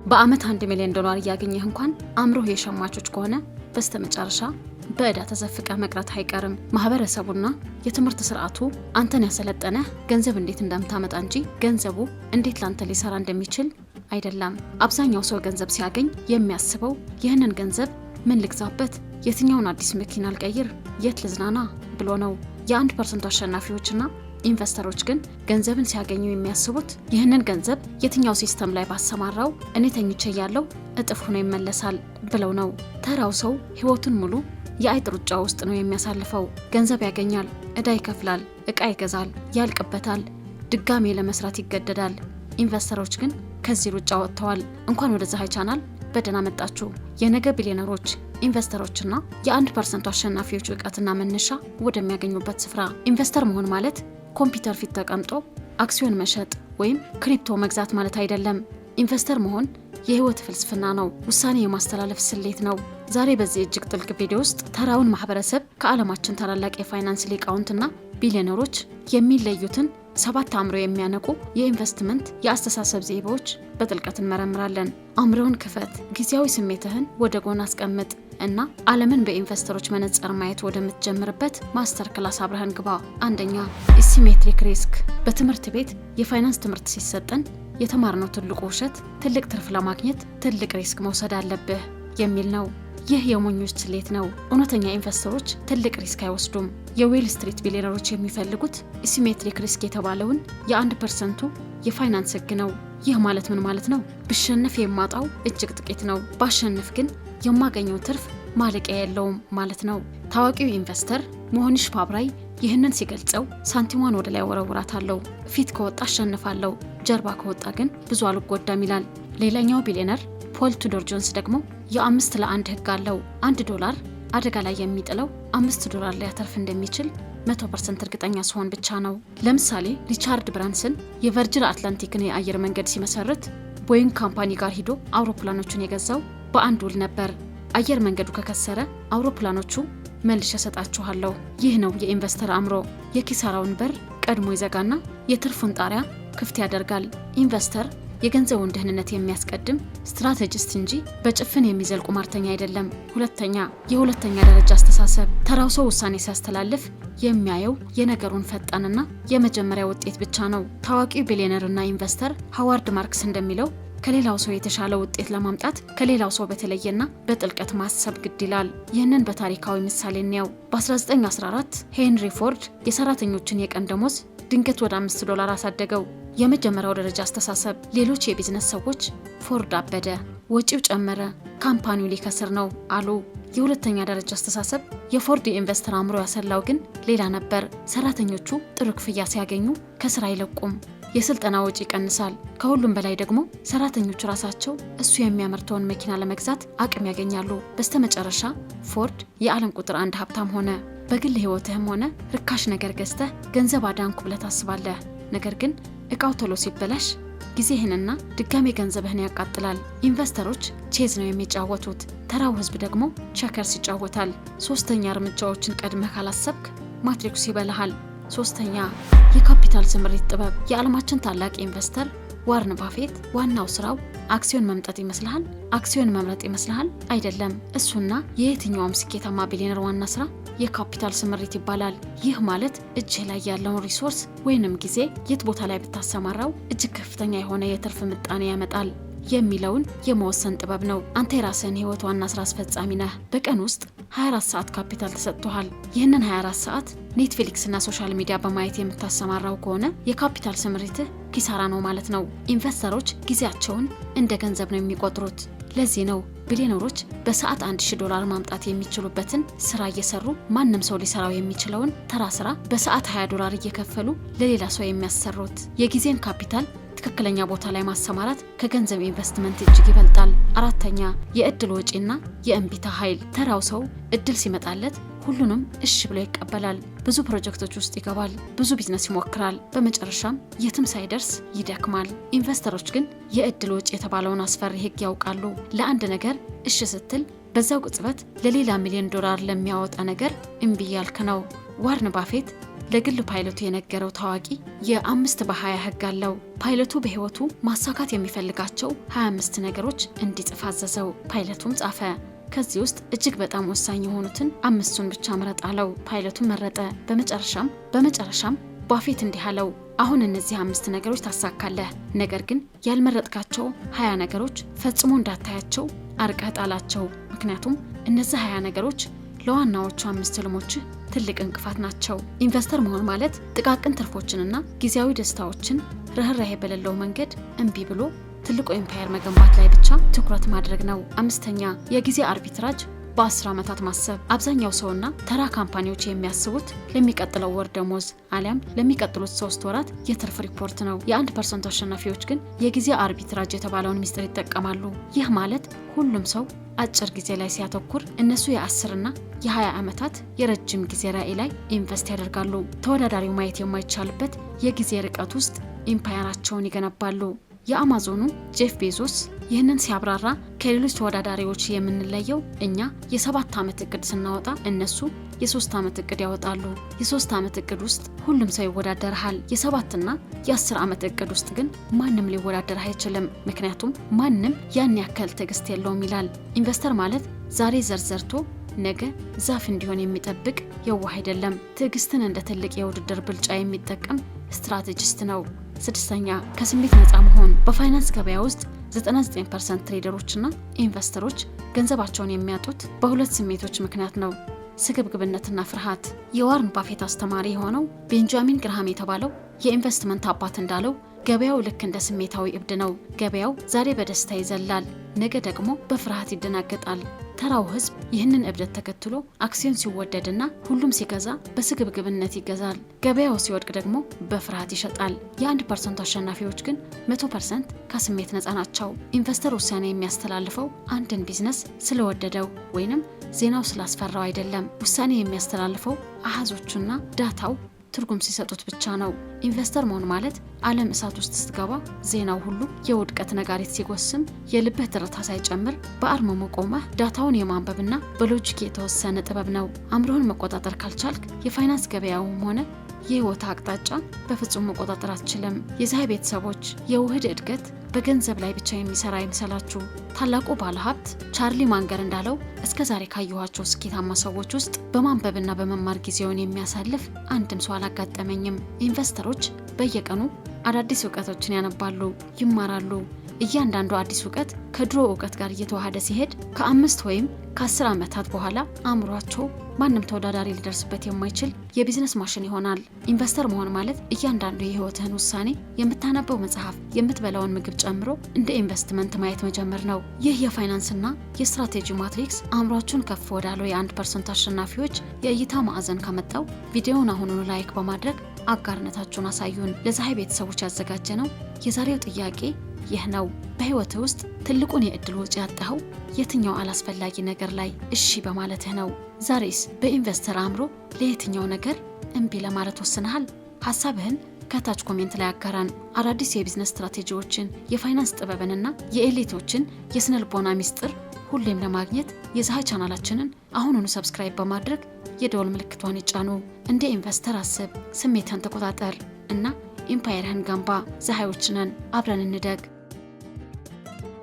በአመት $1 ሚሊዮን ያገኘህ እንኳን አምሮህ የሸማቾች ከሆነ በስተመጨረሻ በእዳ ተዘፍቀ መቅረት አይቀርም። ማህበረሰቡና የትምህርት ስርዓቱ አንተን ያሰለጠነ ገንዘብ እንዴት እንደምታመጣ እንጂ ገንዘቡ እንዴት ላንተ ሊሰራ እንደሚችል አይደለም። አብዛኛው ሰው ገንዘብ ሲያገኝ የሚያስበው ይህንን ገንዘብ ምን ልግዛበት፣ የትኛውን አዲስ መኪና ልቀይር፣ የት ልዝናና ብሎ ነው። የ1% አሸናፊዎችና ኢንቨስተሮች ግን ገንዘብን ሲያገኙ የሚያስቡት ይህንን ገንዘብ የትኛው ሲስተም ላይ ባሰማራው እኔ ተኝቼ ያለው እጥፍ ሆኖ ይመለሳል ብለው ነው። ተራው ሰው ህይወቱን ሙሉ የአይጥ ሩጫ ውስጥ ነው የሚያሳልፈው። ገንዘብ ያገኛል፣ እዳ ይከፍላል፣ እቃ ይገዛል፣ ያልቅበታል፣ ድጋሜ ለመስራት ይገደዳል። ኢንቨስተሮች ግን ከዚህ ሩጫ ወጥተዋል። እንኳን ወደ ፀሐይ ቻናል በደህና መጣችሁ። የነገ ቢሊዮነሮች ኢንቨስተሮችና የ1% አሸናፊዎች እውቀትና መነሻ ወደሚያገኙበት ስፍራ። ኢንቨስተር መሆን ማለት ኮምፒውተር ፊት ተቀምጦ አክሲዮን መሸጥ ወይም ክሪፕቶ መግዛት ማለት አይደለም። ኢንቨስተር መሆን የህይወት ፍልስፍና ነው። ውሳኔ የማስተላለፍ ስሌት ነው። ዛሬ በዚህ እጅግ ጥልቅ ቪዲዮ ውስጥ ተራውን ማህበረሰብ ከዓለማችን ታላላቅ የፋይናንስ ሊቃውንትና ቢሊዮነሮች የሚለዩትን 7 አእምሮ የሚያነቁ የኢንቨስትመንት የአስተሳሰብ ዘይቤዎች በጥልቀት እንመረምራለን። አእምሮን ክፈት፣ ጊዜያዊ ስሜትህን ወደ ጎን አስቀምጥ እና ዓለምን በኢንቨስተሮች መነጽር ማየት ወደምትጀምርበት ማስተር ክላስ አብረህን ግባ። አንደኛ፣ አሲሜትሪክ ሪስክ። በትምህርት ቤት የፋይናንስ ትምህርት ሲሰጠን የተማርነው ትልቁ ውሸት ትልቅ ትርፍ ለማግኘት ትልቅ ሪስክ መውሰድ አለብህ የሚል ነው። ይህ የሞኞች ስሌት ነው። እውነተኛ ኢንቨስተሮች ትልቅ ሪስክ አይወስዱም። የዌል ስትሪት ቢሊዮነሮች የሚፈልጉት አሲሜትሪክ ሪስክ የተባለውን የ1%ቱ የፋይናንስ ህግ ነው። ይህ ማለት ምን ማለት ነው? ብሸነፍ የማጣው እጅግ ጥቂት ነው፣ ባሸንፍ ግን የማገኘው ትርፍ ማለቂያ የለውም ማለት ነው። ታዋቂው ኢንቨስተር ሞህኒሽ ፓብራይ ይህንን ሲገልጸው ሳንቲሟን ወደ ላይ ወረውራታለሁ፣ ፊት ከወጣ አሸንፋለሁ፣ ጀርባ ከወጣ ግን ብዙ አልጎዳም ይላል። ሌላኛው ቢሊዮነር ፖል ቱዶር ጆንስ ደግሞ የ5 ለ1 ህግ አለው። $1 አደጋ ላይ የሚጥለው $5 ሊያተርፍ እንደሚችል 100% እርግጠኛ ሲሆን ብቻ ነው። ለምሳሌ ሪቻርድ ብራንሰን የቨርጅን አትላንቲክን የአየር መንገድ ሲመሰርት ቦይንግ ካምፓኒ ጋር ሂዶ አውሮፕላኖቹን የገዛው በአንድ ውል ነበር። አየር መንገዱ ከከሰረ አውሮፕላኖቹ መልሼ እሰጣችኋለሁ። ይህ ነው የኢንቨስተር አእምሮ። የኪሳራውን በር ቀድሞ ይዘጋና የትርፉን ጣሪያ ክፍት ያደርጋል። ኢንቨስተር የገንዘቡን ደህንነት የሚያስቀድም ስትራቴጂስት እንጂ በጭፍን የሚዘልቁ ቁማርተኛ አይደለም። የሁለተኛ ደረጃ አስተሳሰብ። ተራው ሰው ውሳኔ ሲያስተላልፍ የሚያየው የነገሩን ፈጣንና የመጀመሪያ ውጤት ብቻ ነው። ታዋቂው ቢሊዮነርና ኢንቨስተር ሃዋርድ ማርክስ እንደሚለው ከሌላው ሰው የተሻለ ውጤት ለማምጣት ከሌላው ሰው በተለየና በጥልቀት ማሰብ ግድ ይላል። ይህንን በታሪካዊ ምሳሌ እንየው። በ1914 ሄንሪ ፎርድ የሰራተኞችን የቀን ደሞዝ ድንገት ወደ $5 አሳደገው። የመጀመሪያው ደረጃ አስተሳሰብ። ሌሎች የቢዝነስ ሰዎች ፎርድ አበደ፣ ወጪው ጨመረ፣ ካምፓኒው ሊከስር ነው አሉ። የሁለተኛ ደረጃ አስተሳሰብ። የፎርድ የኢንቨስተር አእምሮ ያሰላው ግን ሌላ ነበር። ሰራተኞቹ ጥሩ ክፍያ ሲያገኙ ከስራ አይለቁም፣ የስልጠና ወጪ ይቀንሳል። ከሁሉም በላይ ደግሞ ሰራተኞቹ ራሳቸው እሱ የሚያመርተውን መኪና ለመግዛት አቅም ያገኛሉ። በስተመጨረሻ ፎርድ የዓለም ቁጥር 1 ሀብታም ሆነ። በግል ህይወትህም ሆነ ርካሽ ነገር ገዝተህ ገንዘብ አዳንኩ ብለህ ታስባለህ። ነገር ግን እቃው ቶሎ ሲበላሽ ጊዜህንና ድጋሜ ገንዘብህን ያቃጥላል። ኢንቨስተሮች ቼዝ ነው የሚጫወቱት፣ ተራው ህዝብ ደግሞ ቸከርስ ይጫወታል። 3ኛ እርምጃዎችን ቀድመህ ካላሰብክ ማትሪክሱ ይበላሃል። 3ኛ የካፒታል ስምሪት ጥበብ። የዓለማችን ታላቅ ኢንቨስተር ዋረን ባፌት ዋናው ስራው አክሲዮን መምጠጥ ይመስልሃል? አክሲዮን መምረጥ ይመስልሃል? አይደለም። እሱና የየትኛውም ስኬታማ ቢሊዮነር ዋና ስራ የካፒታል ስምሪት ይባላል። ይህ ማለት እጅህ ላይ ያለውን ሪሶርስ ወይንም ጊዜ የት ቦታ ላይ ብታሰማራው እጅግ ከፍተኛ የሆነ የትርፍ ምጣኔ ያመጣል የሚለውን የመወሰን ጥበብ ነው። አንተ የራስህን ህይወት ዋና ስራ አስፈጻሚ ነህ። በቀን ውስጥ 24 ሰዓት ካፒታል ተሰጥቷል። ይህንን 24 ሰዓት ኔትፍሊክስ እና ሶሻል ሚዲያ በማየት የምታሰማራው ከሆነ የካፒታል ስምሪትህ ኪሳራ ነው ማለት ነው። ኢንቨስተሮች ጊዜያቸውን እንደ ገንዘብ ነው የሚቆጥሩት። ለዚህ ነው ቢሊዮነሮች በሰዓት $1000 ማምጣት የሚችሉበትን ስራ እየሰሩ ማንም ሰው ሊሰራው የሚችለውን ተራ ስራ በሰዓት $20 እየከፈሉ ለሌላ ሰው የሚያሰሩት። የጊዜን ካፒታል ትክክለኛ ቦታ ላይ ማሰማራት ከገንዘብ ኢንቨስትመንት እጅግ ይበልጣል። 4ኛ የእድል ወጪና የእንቢታ ኃይል። ተራው ሰው እድል ሲመጣለት ሁሉንም እሺ ብሎ ይቀበላል። ብዙ ፕሮጀክቶች ውስጥ ይገባል፣ ብዙ ቢዝነስ ይሞክራል፣ በመጨረሻም የትም ሳይደርስ ይደክማል። ኢንቨስተሮች ግን የእድል ወጪ የተባለውን አስፈሪ ህግ ያውቃሉ። ለአንድ ነገር እሺ ስትል በዛው ቅጽበት ለሌላ $1 ሚሊዮን ለሚያወጣ ነገር እምቢ ያልክ ነው። ዋረን ባፌት ለግል ፓይለቱ የነገረው ታዋቂ የ5 በ20 ህግ አለው። ፓይለቱ በህይወቱ ማሳካት የሚፈልጋቸው 25 ነገሮች እንዲጽፍ አዘዘው። ፓይለቱም ጻፈ። ከዚህ ውስጥ እጅግ በጣም ወሳኝ የሆኑትን 5ቱን ብቻ ምረጥ አለው። ፓይለቱም መረጠ። በመጨረሻም ባፌት እንዲህ አለው፣ አሁን እነዚህ 5 ነገሮች ታሳካለህ። ነገር ግን ያልመረጥካቸው 20 ነገሮች ፈጽሞ እንዳታያቸው አርቀህ ጣላቸው። ምክንያቱም እነዚህ 20 ነገሮች ለዋናዎቹ 5 ህልሞችህ ትልቅ እንቅፋት ናቸው። ኢንቨስተር መሆን ማለት ጥቃቅን ትርፎችንና ጊዜያዊ ደስታዎችን ርህራሄ በሌለው መንገድ እምቢ ብሎ ትልቁ ኤምፓየር መገንባት ላይ ብቻ ትኩረት ማድረግ ነው። 5ኛ የጊዜ አርቢትራጅ በ10 ዓመታት ማሰብ። አብዛኛው ሰውና ተራ ካምፓኒዎች የሚያስቡት ለሚቀጥለው ወር ደሞዝ አሊያም ለሚቀጥሉት 3 ወራት የትርፍ ሪፖርት ነው። የ1% አሸናፊዎች ግን የጊዜ አርቢትራጅ የተባለውን ሚስጥር ይጠቀማሉ። ይህ ማለት ሁሉም ሰው አጭር ጊዜ ላይ ሲያተኩር፣ እነሱ የ10ና የ20 ዓመታት የረጅም ጊዜ ራዕይ ላይ ኢንቨስት ያደርጋሉ። ተወዳዳሪው ማየት የማይቻልበት የጊዜ ርቀት ውስጥ ኢምፓየራቸውን ይገነባሉ። የአማዞኑ ጄፍ ቤዞስ ይህንን ሲያብራራ ከሌሎች ተወዳዳሪዎች የምንለየው እኛ የ7 ዓመት እቅድ ስናወጣ እነሱ የ3 ዓመት እቅድ ያወጣሉ። የ3 ዓመት እቅድ ውስጥ ሁሉም ሰው ይወዳደራል። የ7ና የ10 ዓመት እቅድ ውስጥ ግን ማንም ሊወዳደር አይችልም፣ ምክንያቱም ማንም ያን ያክል ትዕግስት የለውም ይላል። ኢንቨስተር ማለት ዛሬ ዘርዘርቶ ነገ ዛፍ እንዲሆን የሚጠብቅ የዋህ አይደለም። ትዕግስትን እንደ ትልቅ የውድድር ብልጫ የሚጠቀም ስትራቴጂስት ነው። 6ኛ ከስሜት ነፃ መሆን። በፋይናንስ ገበያ ውስጥ 99% ትሬደሮችና ኢንቨስተሮች ገንዘባቸውን የሚያጡት በሁለት ስሜቶች ምክንያት ነው፣ ስግብግብነትና ፍርሃት። የዋርን ባፌት አስተማሪ የሆነው ቤንጃሚን ግርሃም የተባለው የኢንቨስትመንት አባት እንዳለው ገበያው ልክ እንደ ስሜታዊ እብድ ነው። ገበያው ዛሬ በደስታ ይዘላል፣ ነገ ደግሞ በፍርሃት ይደናገጣል። ተራው ህዝብ ይህንን እብደት ተከትሎ አክሲዮን ሲወደድና ሁሉም ሲገዛ በስግብግብነት ይገዛል። ገበያው ሲወድቅ ደግሞ በፍርሃት ይሸጣል። የ1% አሸናፊዎች ግን 100% ከስሜት ነፃ ናቸው። ኢንቨስተር ውሳኔ የሚያስተላልፈው አንድን ቢዝነስ ስለወደደው ወይንም ዜናው ስላስፈራው አይደለም። ውሳኔ የሚያስተላልፈው አሃዞቹና ዳታው ትርጉም ሲሰጡት ብቻ ነው። ኢንቨስተር መሆን ማለት ዓለም እሳት ውስጥ ስትገባ ዜናው ሁሉ የውድቀት ነጋሪት ሲጎስም የልብህ ትርታ ሳይጨምር በአርምሞ ቆመህ ዳታውን የማንበብና በሎጂክ የተወሰነ ጥበብ ነው። አእምሮህን መቆጣጠር ካልቻልክ የፋይናንስ ገበያውም ሆነ የህይወት አቅጣጫ በፍጹም መቆጣጠር አትችልም። የዛይ ቤተሰቦች የውህድ እድገት በገንዘብ ላይ ብቻ የሚሰራ አይምሰላችሁ። ታላቁ ባለሀብት ቻርሊ ማንገር እንዳለው እስከ ዛሬ ካየኋቸው ስኬታማ ሰዎች ውስጥ በማንበብና በመማር ጊዜውን የሚያሳልፍ አንድም ሰው አላጋጠመኝም። ኢንቨስተሮች በየቀኑ አዳዲስ እውቀቶችን ያነባሉ፣ ይማራሉ። እያንዳንዱ አዲስ እውቀት ከድሮ እውቀት ጋር እየተዋሃደ ሲሄድ ከ5 ወይም ከ10 ዓመታት በኋላ አእምሯቸው ማንም ተወዳዳሪ ሊደርስበት የማይችል የቢዝነስ ማሽን ይሆናል። ኢንቨስተር መሆን ማለት እያንዳንዱ የህይወትህን ውሳኔ፣ የምታነበው መጽሐፍ፣ የምትበላውን ምግብ ጨምሮ እንደ ኢንቨስትመንት ማየት መጀመር ነው። ይህ የፋይናንስና የስትራቴጂ ማትሪክስ አእምሯችሁን ከፍ ወዳለው የ1% አሸናፊዎች የእይታ ማዕዘን ካመጣው ቪዲዮውን አሁኑኑ ላይክ በማድረግ አጋርነታችሁን አሳዩን። ለፀሐይ ቤተሰቦች ያዘጋጀ ነው የዛሬው ጥያቄ ይህ ነው። በህይወት ውስጥ ትልቁን የእድል ወጪ ያጣኸው የትኛው አላስፈላጊ ነገር ላይ እሺ በማለትህ ነው? ዛሬስ በኢንቨስተር አእምሮ ለየትኛው ነገር እምቢ ለማለት ወስነሃል? ሐሳብህን ከታች ኮሜንት ላይ አጋራን። አዳዲስ የቢዝነስ ስትራቴጂዎችን፣ የፋይናንስ ጥበብንና የኤሊቶችን የስነልቦና ሚስጥር ሁሌም ለማግኘት የፀሐይ ቻናላችንን አሁኑኑ ሰብስክራይብ በማድረግ የደወል ምልክቷን ይጫኑ። እንደ ኢንቨስተር አስብ፣ ስሜትህን ተቆጣጠር እና ኢምፓየርህን ገንባ። ፀሐዮች ነን፣ አብረን እንደግ።